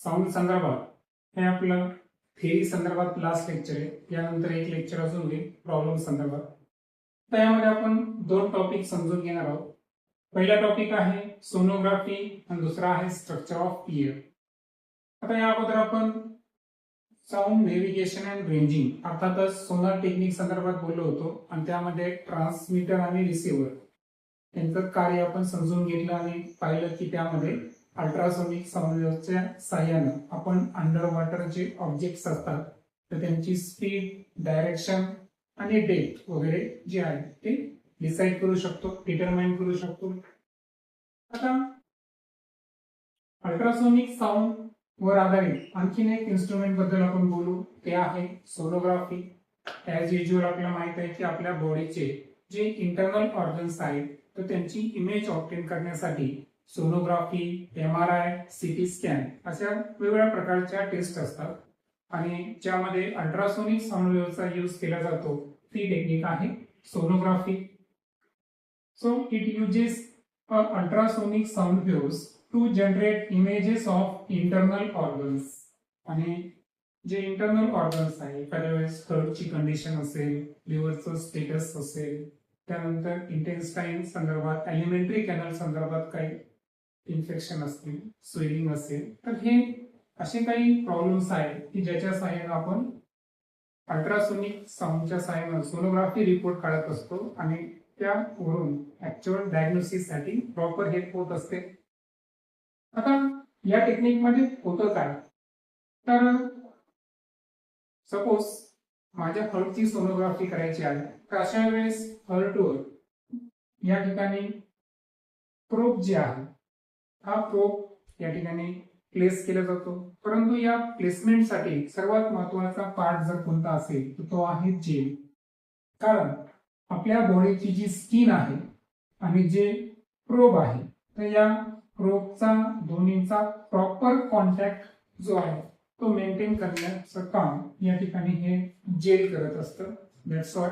Sound संदर्भात हे आपलं थेरी संदर्भात लास्ट लेक्चर आहे. यानंतर एक लेक्चर अजून होईल प्रॉब्लेम संदर्भात. तर यामध्ये आपण दोन टॉपिक समजून घेणार आहोत. पहिला टॉपिक आहे सोनोग्राफी आणि दुसरा आहे स्ट्रक्चर ऑफ इयर. आता या अगोदर आपण साऊंड नेव्हिगेशन अँड रेंजिंग अर्थातच सोनार टेक्निक संदर्भात बोललो होतो आणि त्यामध्ये ट्रान्समीटर आणि रिसिव्हर यांचं कार्य आपण समजून घेतलं आणि पाहिलं की त्यामध्ये अल्ट्रासोनिक साऊंड वेव्हच्या साहाय्याने आपण अंडर वॉटर जे ऑब्जेक्ट्स असतात तर त्यांची स्पीड, डायरेक्शन आणि डेप्थ वगैरे जे आहे ते डिसाइड करू शकतो, डिटरमाइन करू शकतो. आता अल्ट्रासोनिक साऊंड वर आधारित आणखीन एक इन्स्ट्रुमेंट बद्दल आपण बोलू, ते आहे सोनोग्राफी. ॲज युजुअल आपल्याला माहित आहे की आपल्या बॉडीचे जे इंटरनल ऑर्गन्स आहेत तर त्यांची इमेज ऑब्टेन करण्यासाठी सोनोग्राफी, MRI, CT स्कॅन अशा वेगवेगळ्या प्रकारच्या टेस्ट असतात आणि ज्यामध्ये अल्ट्रासोनिक साऊंड वेव्हचा यूज केला जातो ती टेक्निक आहे sonography. So it uses ultrasonic sound waves to generate images of internal organs. आणि जे इंटरनल ऑर्गन्स आहे एखाद्या वेळेस हार्टची कंडिशन असेल, लिव्हरचं स्टेटस असेल, त्यानंतर इंटेस्टाईन संदर्भात, एलिमेंटरी कॅनल संदर्भात काही इन्फेक्शन असतील, स्वेलिंग असेल, तर हे असे काही प्रॉब्लेम्स आहेत की ज्याच्या सहाय्याने आपण अल्ट्रासोनिक साऊंडच्या सहाय्याने सोनोग्राफी रिपोर्ट काढत असतो आणि त्यावरून ऍक्च्युअल डायग्नोसिस साठी प्रॉपर हेल्प होत असते. आता या टेक्निक मध्ये होतं काय, तर सपोज माझ्या हार्टची सोनोग्राफी करायची आहे तर अशा वेळेस हार्टवर या ठिकाणी प्रोब जे आहे हा प्रोब या ठिकाणी प्लेस केला जातो. परंतु या प्लेसमेंटसाठी सर्वात महत्वाचा पार्ट जर कोणता असेल तर तो आहे जेल. कारण आपल्या बॉडीची जी स्किन आहे आणि जे प्रोब आहे तर या प्रोबचा दोन्हीचा प्रॉपर कॉन्टॅक्ट जो आहे तो मेंटेन करण्याचं काम या ठिकाणी हे जेल करत असतं. दॅट्स व्हाय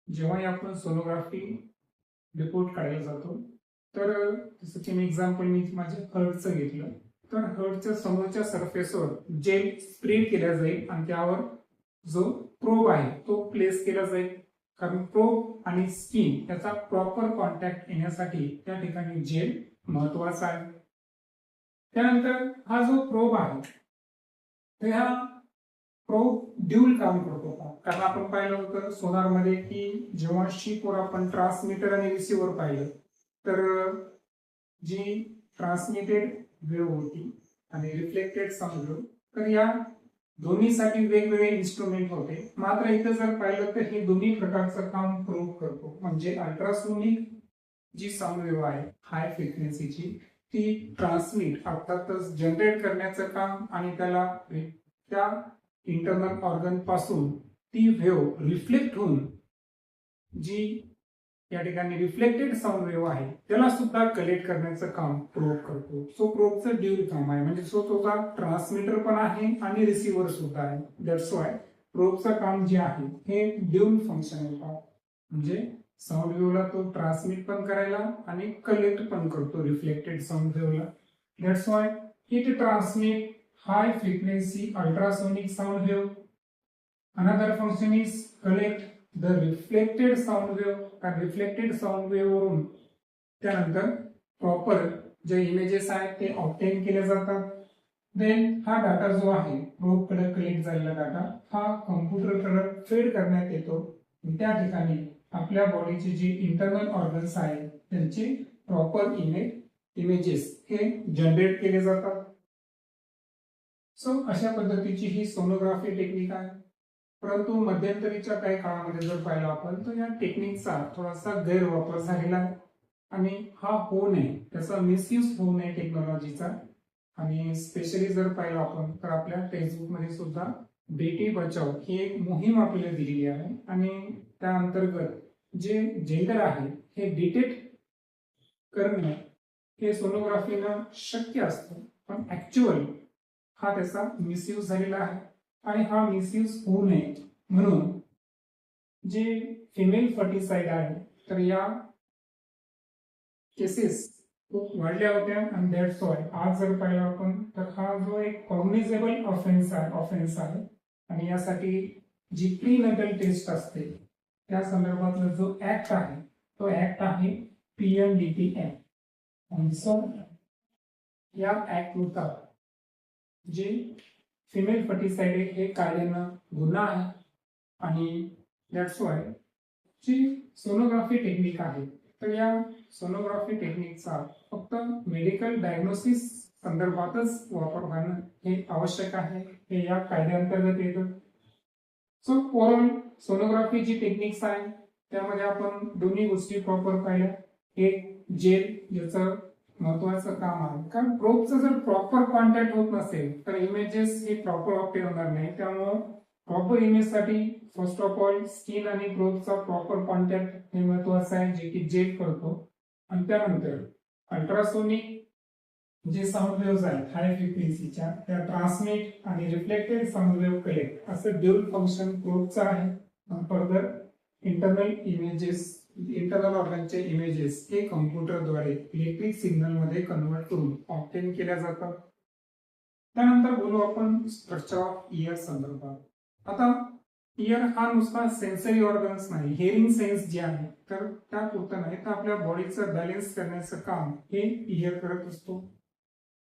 जेव्हा आपण सोनोग्राफी रिपोर्ट काढायला जातो तर जसं की एक्झाम्पल मी माझ्या हार्टचं घेतलं तर हार्टच्या समोरच्या सरफेसवर जेल स्प्रेड केला जाईल आणि त्यावर जो प्रोब आहे तो प्लेस केला जाईल. कारण प्रोब आणि स्किन याचा प्रॉपर कॉन्टॅक्ट येण्यासाठी त्या ठिकाणी जेल महत्वाचा आहे. त्यानंतर हा जो प्रोब आहे तर हा प्रोब ड्यूल काम करतो का, कारण आपण पाहिलं होतं सोनारमध्ये की जेव्हा शिपवर आपण ट्रान्समीटर आणि रिसिव्हर पाहिलं तर जी ट्रान्समिटेड वेव्ह होती आणि रिफ्लेक्टेड साऊंड वेव्ह तर या दोन्हीसाठी वेगवेगळे इन्स्ट्रुमेंट होते. मात्र इथं जर पाहिलं तर हे दोन्ही प्रकारचं काम प्रूव्ह करतो. म्हणजे अल्ट्रासोनिक जी साऊंड वेव्ह आहे हाय फ्रिक्वेन्सीची ती ट्रान्समिट अर्थातच जनरेट करण्याचं काम आणि त्याला त्या इंटरनल ऑर्गन पासून ती वेव्ह रिफ्लेक्ट होऊन जी या ठिकाणी रिफ्लेक्टेड साऊंड वेव्ह आहे त्याला सुद्धा कलेक्ट करण्याचं काम प्रोब करतो. सो प्रोबचं ड्यूल काम आहे, म्हणजे सो तो ट्रान्समीटर पण आहे आणि रिसिव्हर सुद्धा आहे. दॅट्स वाय प्रोबचं काम जे आहे हे ड्यूल फंक्शन आहे. म्हणजे साऊंड वेव्हला तो ट्रान्समिट पण करायला आणि कलेक्ट पण करतो रिफ्लेक्टेड साऊंड वेव्हला. That's why it transmit high frequency ultrasonic sound wave. Another function is collect the reflected sound wave. कारण रिफ्लेक्टेड साऊंड वेव्ह वरून त्यानंतर प्रॉपर जे इमेजेस आहेत ते ऑब्टेन केले जातात. देन हा डाटा जो आहे प्रोब कडे कलेक्ट झालेला डाटा हा कॉम्प्युटरकडे फीड करण्यात येतो. त्या ठिकाणी आपल्या बॉडीचे जे इंटरनल ऑर्गन्स आहेत त्यांचे प्रॉपर इमेजेस हे जनरेट केले जातात. सो अशा पद्धतीची ही सोनोग्राफी टेक्निक आहे. परंतु मध्यंतरीच्या काही काळामध्ये जर पाहिलं आपण तर या टेक्निकचा थोडासा गैरवापर झालेला आहे आणि हा होऊ नये, त्याचा मिसयूज होऊ नये टेक्नॉलॉजीचा. आणि स्पेशली जर पाहिलं आपण तर आपल्या फेसबुकमध्ये सुद्धा बेटी बचाव ही एक मोहीम आपल्याला दिलेली आहे आणि त्या अंतर्गत जे जेंडर आहे हे डिटेक्ट करणं हे सोनोग्राफीनं शक्य असतं, पण ऍक्च्युअल हा त्याचा मिसयूज झालेला आहे. आणि हा मिसयूज होऊ नये म्हणून जे फिमेल फर्टिसाइड आहे तर या केसेस खूप वाढल्या होत्या आणि दॅट्स वाय आज जर पाहिलं आपण तर हा जो एक एक कॉग्निझेबल ऑफेन्स आहे आणि यासाठी जी प्रीनेटल टेस्ट असते त्या संदर्भातला जो ऍक्ट आहे तो ऍक्ट आहे PNDT ऍक्ट. आणि सो या ऍक्ट नुसार जे फिमेल फर्टिसाइड हे कायद्यानं गुन्हा आहे आणि दॅट्स वाय जी सोनोग्राफी टेक्निक आहे तर या सोनोग्राफी टेक्निकचा फक्त मेडिकल डायग्नोसिस संदर्भातच वापर होणं हे आवश्यक आहे, हे या कायद्याअंतर्गत येतं. सो ओव्हरऑल सोनोग्राफी जी टेक्निक्स आहे त्यामध्ये आपण दोन्ही गोष्टी प्रॉपर पाहिल्या. एक जेल ज्याचं महत्वाचं काम आहे, कारण प्रोबचं जर प्रॉपर कॉन्टॅक्ट होत नसेल तर इमेजेस हे प्रॉपर ऑप्टेन होणार नाही. त्यामुळं प्रॉपर इमेज साठी फर्स्ट ऑफ ऑल स्किन आणि प्रोबचा प्रॉपर कॉन्टॅक्ट हे महत्वाचं आहे, जे की जेल करतो. आणि त्यानंतर अल्ट्रासोनिक जे साऊंड वेव्हज आहेत हाय फ्रिक्वेन्सीच्या त्या ट्रान्समिट आणि रिफ्लेक्टेड साऊंड वेव्ह कलेक्ट असं ड्युअल फंक्शन प्रोबचं आहे. फर्दर इंटरनल ऑर्गनचे इमेजेस हे कॉम्प्युटरद्वारे इलेक्ट्रिक सिग्नल मध्ये कन्वर्ट करून ऑब्टेन केल्या जातात. त्यानंतर बोलू आपण स्ट्रक्चर ऑफ इयर संदर्भात. आता इयर हा नुसता सेन्सरी ऑर्गन्स नाही, हिअरिंग सेन्स जे आहे तर त्यापुरतं नाही तर आपल्या बॉडीचं बॅलन्स करण्याचं काम हे इयर करत असतो.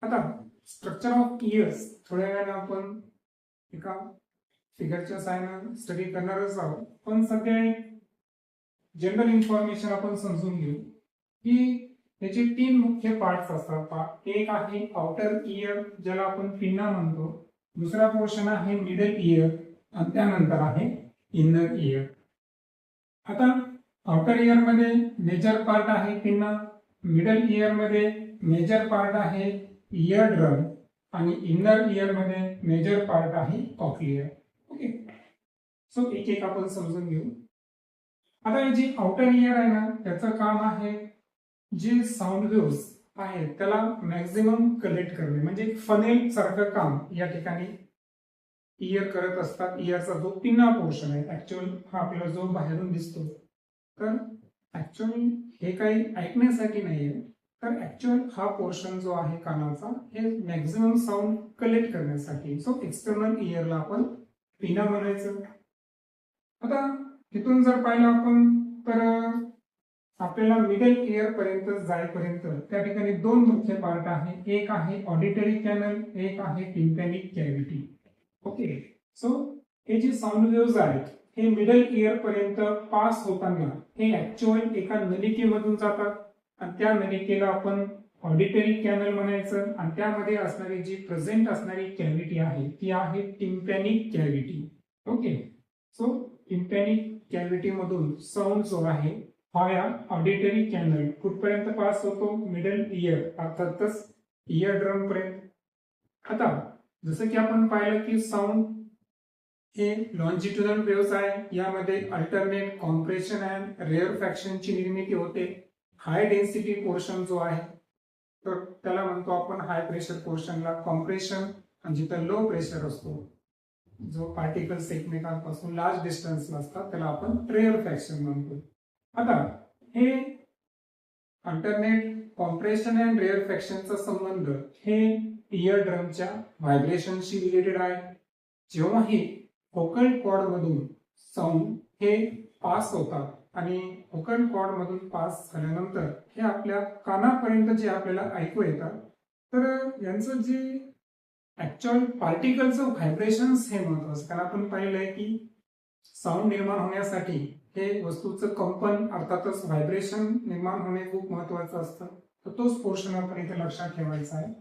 आता स्ट्रक्चर ऑफ इयर्स थोड्या वेळाने आपण एका फिगरच्या साहाय्याने स्टडी करणारच आहोत, पण सध्या जनरल इन्फॉर्मेशन आपण समजून घेऊ की त्याचे 3 मुख्य पार्ट्स असतात. एक आहे आउटर इयर ज्याला आपण पिन्ना म्हणतो, दुसरा पोर्शन आहे मिडल इयर आणि त्यानंतर आहे इनर इयर. आता आउटर इयर मध्ये मेजर पार्ट आहे पिन्ना, मिडल इयर मध्ये मेजर पार्ट आहे इयर ड्रम आणि इनर इयर मध्ये मेजर पार्ट आहे कॉक्लियर. ओके, सो एक एक आपण समजून घेऊ. आता हे जे आउटर इयर आहे ना त्याचं काम आहे जे साऊंड वेव्स आहेत त्याला मॅक्झिमम कलेक्ट करणे, म्हणजे फनेल सारखं काम या ठिकाणी इयर करत असतात. इयरचा जो पिन्ना पोर्शन आहे ऍक्च्युअल हा आपल्याला जो बाहेरून दिसतो तर ऍक्च्युअली हे काही ऐकण्यासाठी नाहीये, तर ऍक्च्युअल हा पोर्शन जो आहे कानाचा हे मॅक्झिमम साऊंड कलेक्ट करण्यासाठी. सो एक्सटर्नल इयरला आपण पिना म्हणायचं. आता तिथून जर पाहिलं आपण तर आपल्याला मिडल इयर पर्यंत जाईपर्यंत त्या ठिकाणी 2 मुख्य पार्ट आहे. एक आहे ऑडिटरी कॅनल, एक आहे टिम्पॅनिक कॅव्हिटी. ओके, सो हे जे साऊंड वेव्हज आहेत हे मिडल इयर पर्यंत पास होताना हे ऍक्च्युअल एका नलिकेमधून जातात आणि त्या नलिकेला आपण ऑडिटरी कॅनल म्हणायचं आणि त्यामध्ये असणारी जी प्रेझेंट असणारी कॅव्हिटी आहे ती आहे टिम्पॅनिक कॅव्हिटी. ओके, सो टिम्पॅनिक कॅव्हिटी मधून साऊंड जो आहे हा या ऑडिटरी कॅनल कुठपर्यंत पास होतो, मिडल इयर अर्थातच इयर ड्रम पर्यंत. आता जसं की आपण पाहिलं की साऊंड हे लॉन्जिट्युडनल वेव्हज आहे, यामध्ये अल्टरनेट कॉम्प्रेशन अँड रेअरफॅक्शनची निर्मिती होते. हाय डेन्सिटी पोर्शन जो आहे तर त्याला म्हणतो आपण हाय प्रेशर पोर्शनला कॉम्प्रेशन, आणि जिथं लो प्रेशर असतो जो पार्टिकल्स एकमेकांपासून लार्ज डिस्टन्सला असतात त्याला आपण रेअरफॅक्शन म्हणतो. आता हे अल्टरनेट कॉम्प्रेशन अँड रेअरफॅक्शनचा संबंध हे इयर ड्रमच्या व्हायब्रेशनशी रिलेटेड आहे. जेव्हाही व्होकल कॉर्ड मधून साऊंड हे पास होतात आणि व्होकल कॉर्ड मधून पास झाल्यानंतर हे आपल्या कानापर्यंत जे आपल्याला ऐकू येतात तर यांचं जे ऍक्च्युअल पार्टिकलचं व्हायब्रेशन्स हे महत्वाचं, कारण आपण पाहिलंय की साऊंड निर्माण होण्यासाठी हे वस्तूचं कंपन अर्थातच व्हायब्रेशन निर्माण होणे खूप महत्वाचं असतं. तर तोच पोर्शन आपण इथे लक्षात ठेवायचा आहे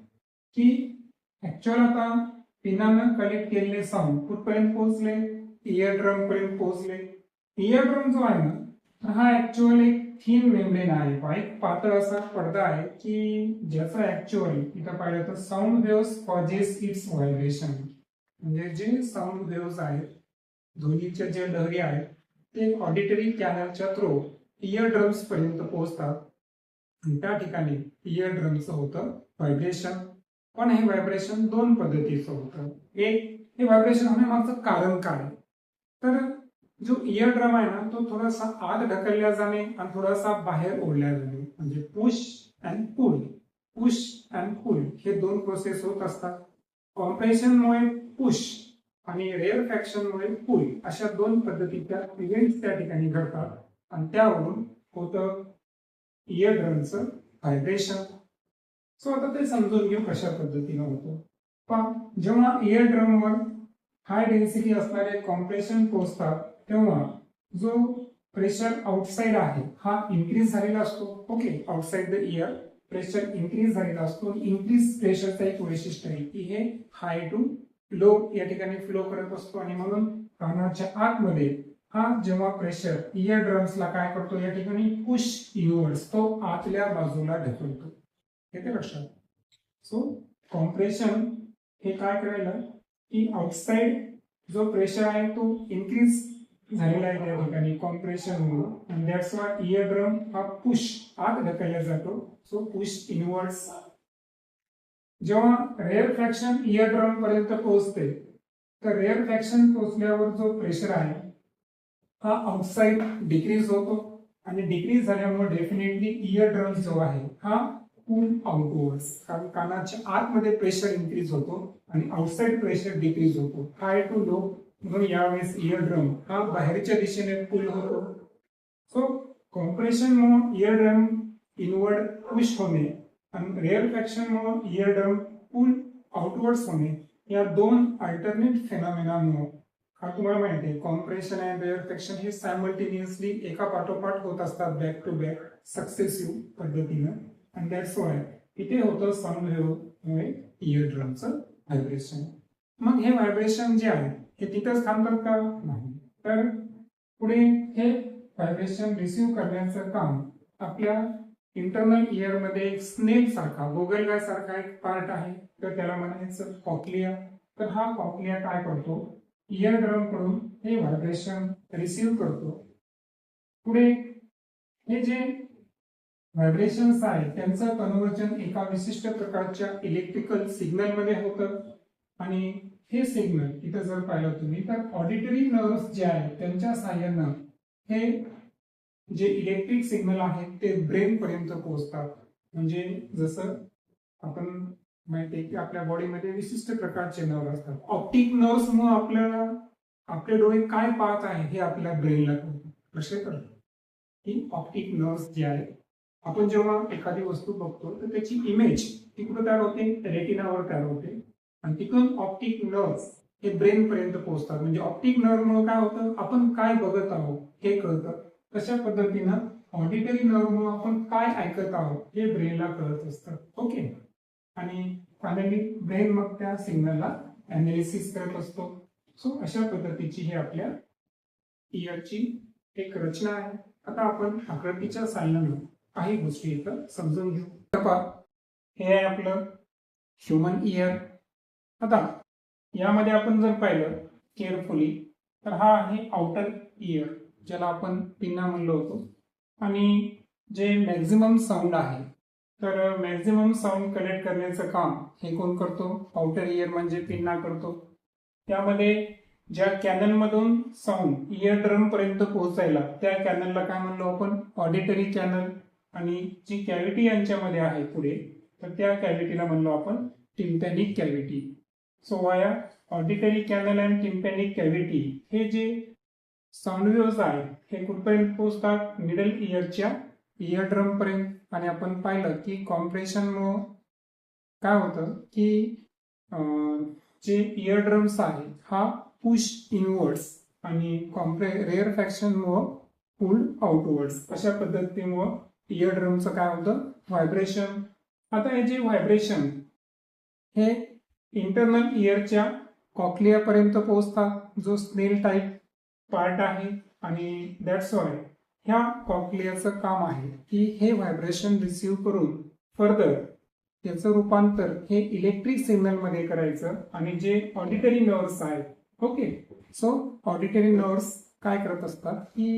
की ऍक्च्युअल आता पिनानं कलेक्ट केलेले साऊंड कुठपर्यंत पोहोचले, इयर ड्रम पर्यंत पोहोचले. इयर ड्रम जो आहे ना हा ऍक्च्युअल एक थिन मेम्ब्रेन आहे, एक पातळ असा पडदा आहे की ज्याचा ऍक्च्युअल इथं पाहिलं तर sound waves causes it's vibration, म्हणजे जे साऊंड वेव्स आहेत ध्वनीच्या ज्या लहरी आहेत ते ऑडिटरी कॅनलच्या थ्रू इयर ड्रम्स पर्यंत पोहोचतात आणि त्या ठिकाणी इयर ड्रमचं होतं व्हायब्रेशन. पण हे व्हायब्रेशन 2 पद्धतीचं होतं. एक, हे व्हायब्रेशन होण्यामागचं कारण काय, तर जो इयर ड्रम आहे ना तो थोडासा आत ढकलल्या जाणे आणि थोडासा बाहेर ओढल्या जाणे, म्हणजे पुश अँड पुल हे 2 प्रोसेस होत असतात. कॉम्प्रेशनमुळे पुश आणि रेअरफॅक्शनमुळे पुल अशा दोन पद्धतीच्या इव्हेंट्स त्या ठिकाणी घडतात आणि त्यावरून होतं इयर ड्रमचं व्हायब्रेशन. सो आता ते समजून घेऊ कशा पद्धतीने होतं. पण जेव्हा इयर ड्रमवर हाय डेन्सिटी असणारे कॉम्प्रेशन पोहोचतात तेव्हा जो प्रेशर आउटसाइड आहे हा इन्क्रीज झालेला असतो. Okay, outside the year pressure increase झालेला असतो. इन्क्रीज प्रेशरचं एक वैशिष्ट्य आहे की हे हाय टू लो या ठिकाणी फ्लो करत असतो आणि म्हणून कानाच्या आतमध्ये हा जेव्हा प्रेशर इयर ड्रम्सला काय करतो या ठिकाणी पुश इनवर्ड्स, तो आतल्या बाजूला ढकलतो. येते लक्षात. सो कॉम्प्रेशन हे काय करायला की आउटसाइड जो प्रेशर आहे तो इन्क्रीज झालेला आहे त्या ठिकाणी कॉम्प्रेशन म्हणून, आणि दॅट्स वाय इयर ड्रम हा पुश आत ढकलला जातो. So push inwards. जेव्हा रेअर फ्रॅक्शन इयर ड्रम पर्यंत पोहोचते तर रेअर फ्रॅक्शन पोहोचल्यावर जो प्रेशर आहे हा आउटसाइड डिक्रीज होतो आणि डिक्रीज झाल्यामुळे डेफिनेटली इयर ड्रम जो आहे हा पुल आउटवर्ड्स, कारण कानाच्या आतमध्ये प्रेशर इन्क्रीज होतो आणि आउटसाइड प्रेशर डिक्रीज होतो हाय टू लो, म्हणून यावेळेस इयर ड्रम हा बाहेरच्या दिशेने पुल होतो. सो कॉम्प्रेशन मुळे इयर ड्रम इनवर्ड पुश होणे आणि रेअर फ्रॅक्शन मुळे इयर ड्रम पुल आउटवर्ड्स होणे या दोन अल्टरनेट फेनॉमेनामुळे, हा तुम्हाला माहिती आहे कॉम्प्रेशन अँड रेअर फ्रॅक्शन हे सायमल्टेनियसली एका पाठोपाठ होत असतात बॅक टू बॅक सक्सेसिव्ह पद्धतीनं, आणि दॅट्स वाय इथे होतं साऊंड वेव्हमुळे इयर ड्रमचं व्हायब्रेशन. मग हे व्हायब्रेशन जे आहे हे तिथंच थांबतात का? नाही. तर पुढे हे व्हायब्रेशन रिसिव्ह करण्याचं काम आपल्या इंटरनल इयर मध्ये एक स्नेल सारखा, गोगलगाय सारखा एक पार्ट आहे, तर त्याला म्हणायचं कॉक्लिया. तर हा कॉक्लिया काय करतो, इयर ड्रम कडून हे व्हायब्रेशन रिसिव्ह करतो. पुढे हे जे व्हायब्रेशन्स आहेत त्यांचं कन्व्हर्जन एका विशिष्ट प्रकारच्या इलेक्ट्रिकल सिग्नल मध्ये होतं, आणि हे सिग्नल इथं जर पाहिलं तुम्ही तर ऑडिटरी नर्व्स जे आहेत त्यांच्या साहाय्यानं हे जे इलेक्ट्रिक सिग्नल आहेत ते ब्रेन पर्यंत पोहोचतात. म्हणजे जसं आपण माहिती आहे की आपल्या बॉडीमध्ये विशिष्ट प्रकारचे नर्व असतात. ऑप्टिक नर्व्स मुळे आपल्याला आपले डोळे काय पाहत आहे हे आपल्या ब्रेनला कळतं. कसे कळतं की ऑप्टिक नर्व्स जे आहेत, आपण जेव्हा एखादी वस्तू बघतो तर त्याची इमेज ती कुठे तयार होते, रेटिनावर तयार होते, आणि तिथून ऑप्टिक नर्व्स हे ब्रेन पर्यंत पोहोचतात. म्हणजे ऑप्टिक नर्व मुळे काय होतं, आपण काय बघत आहोत हे कळतं. तशा पद्धतीनं ऑडिटरी नर्व मुळे आपण काय ऐकत आहोत हे ब्रेनला कळत असतं. ओके, आणि फायनली ब्रेन मग त्या सिग्नलला अनालिसिस करत असतो. सो अशा पद्धतीची ही आपल्या इयरची एक रचना आहे. आता आपण आकृतीच्या साहाय्याने काही गोष्टी इथं समजून घेऊ. हे आहे आपलं ह्युमन इयर. आता यामध्ये आपण जर पाहिलं केअरफुली तर हा आहे आउटर इयर, ज्याला आपण पिन्ना म्हणलो होतो, आणि जे मॅक्झिमम साऊंड आहे तर मॅक्झिमम साऊंड कलेक्ट करण्याचं काम हे कोण करतो, आउटर इयर म्हणजे पिन्ना करतो. त्यामध्ये ज्या कॅनल मधून साऊंड इयर ड्रम पर्यंत पोहोचायला त्या कॅनलला काय म्हणलो आपण, ऑडिटरी कॅनल, आणि जी कॅव्हिटी यांच्यामध्ये आहे पुढे तर त्या कॅव्हिटीला म्हणलो आपण टिम्पॅनिक कॅव्हिटी. सो वाया ऑडिटरी कॅनल अँड टिम्पॅनिक कॅव्हिटी हे जे साऊंड वेव्स आहेत हे कुठपर्यंत पोहोचतात, मिडल इयरच्या इयर ड्रम पर्यंत. आणि आपण पाहिलं की कॉम्प्रेशन मुळे काय होतं की जे इयर ड्रम्स आहेत हा पुश इनवर्ड्स आणि रेअर फ्रॅक्शन मुळे पुल आउटवर्ड्स अशा पद्धतीमुळे इयर ड्रमचं काय होतं, व्हायब्रेशन. आता हे जे व्हायब्रेशन हे इंटरनल इयरच्या कॉक्लिया पर्यंत पोहोचतात, जो स्नेल टाईप पार्ट आहे, आणि दॅट्स वाय ह्या कॉक्लियाचं काम आहे की हे व्हायब्रेशन रिसिव्ह करून फर्दर त्याचं रूपांतर हे इलेक्ट्रिक सिग्नल मध्ये करायचं. आणि जे ऑडिटरी नर्व्स आहेत, ओके, सो ऑडिटरी नर्व्स काय करत असतात की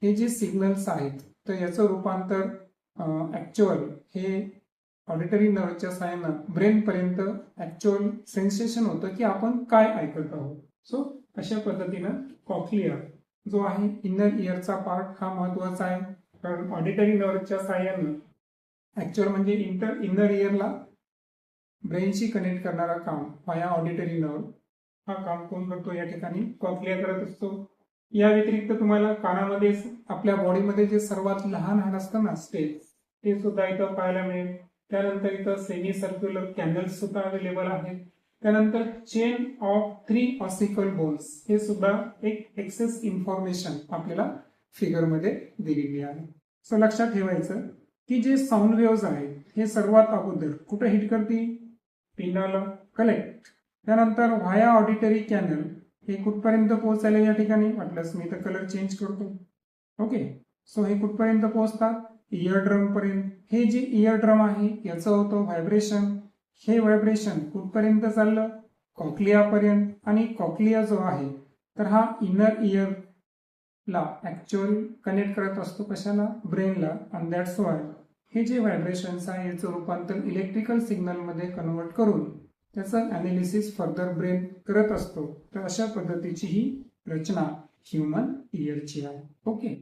हे जे सिग्नल्स आहेत तर याचं रूपांतर ऍक्च्युअल हे ऑडिटरी नर्वच्या साहाय्यानं ब्रेन पर्यंत ऍक्च्युअल सेन्सेशन होतं की आपण काय ऐकत आहोत. सो अशा पद्धतीनं कॉक्लिया जो आहे इनर इयरचा पार्ट हा महत्वाचा आहे, कारण ऑडिटरी नर्वच्या साहाय्यानं ऍक्च्युअल म्हणजे इनर इयरला ब्रेनशी कनेक्ट करणारा काम व्हाया ऑडिटरी नर्व हा काम कोण करतो या ठिकाणी कॉक्लिया करत असतो. या व्यतिरिक्त तुम्हाला कानामध्ये आपल्या बॉडीमध्ये जे सर्वात लहान हाड असतं ना स्टेज ते सुद्धा इथं पाहायला मिळेल. त्यानंतर इथं सेमी सर्क्युलर कॅनल्स सुद्धा अवेलेबल आहेत. त्यानंतर चेन ऑफ 3 ऑसिकल बोन्स हे सुद्धा एक एक्सेस इन्फॉर्मेशन आपल्याला फिगरमध्ये दिलेली आहे. सो लक्षात ठेवायचं की जे साऊंड वेव्हज आहेत हे सर्वात अगोदर कुठे हिट करतील, पिनाला कलेक्ट. त्यानंतर व्हाया ऑडिटरी कॅनल हे कुठपर्यंत पोहोचायला या ठिकाणी वाटलंच मी तर कलर चेंज करतो. ओके, सो हे कुठपर्यंत पोहोचतात, इयर ड्रम पर्यंत. हे जे इयर ड्रम आहे याचं होतं व्हायब्रेशन. हे व्हायब्रेशन कुठपर्यंत चाललं, कॉक्लिया पर्यंत. आणि कॉक्लिया जो आहे तर हा इनर इयर ला ऍक्च्युअल कनेक्ट करत असतो कशाला, ब्रेनला. आणि दॅट्स वाय हे जे व्हायब्रेशन्स आहे याचं रूपांतर इलेक्ट्रिकल सिग्नल मध्ये कन्वर्ट करून त्याचं अनालिसिस फर्दर ब्रेन करत असतो. तर अशा पद्धतीची ही रचना ह्युमन इयरची आहे. ओके.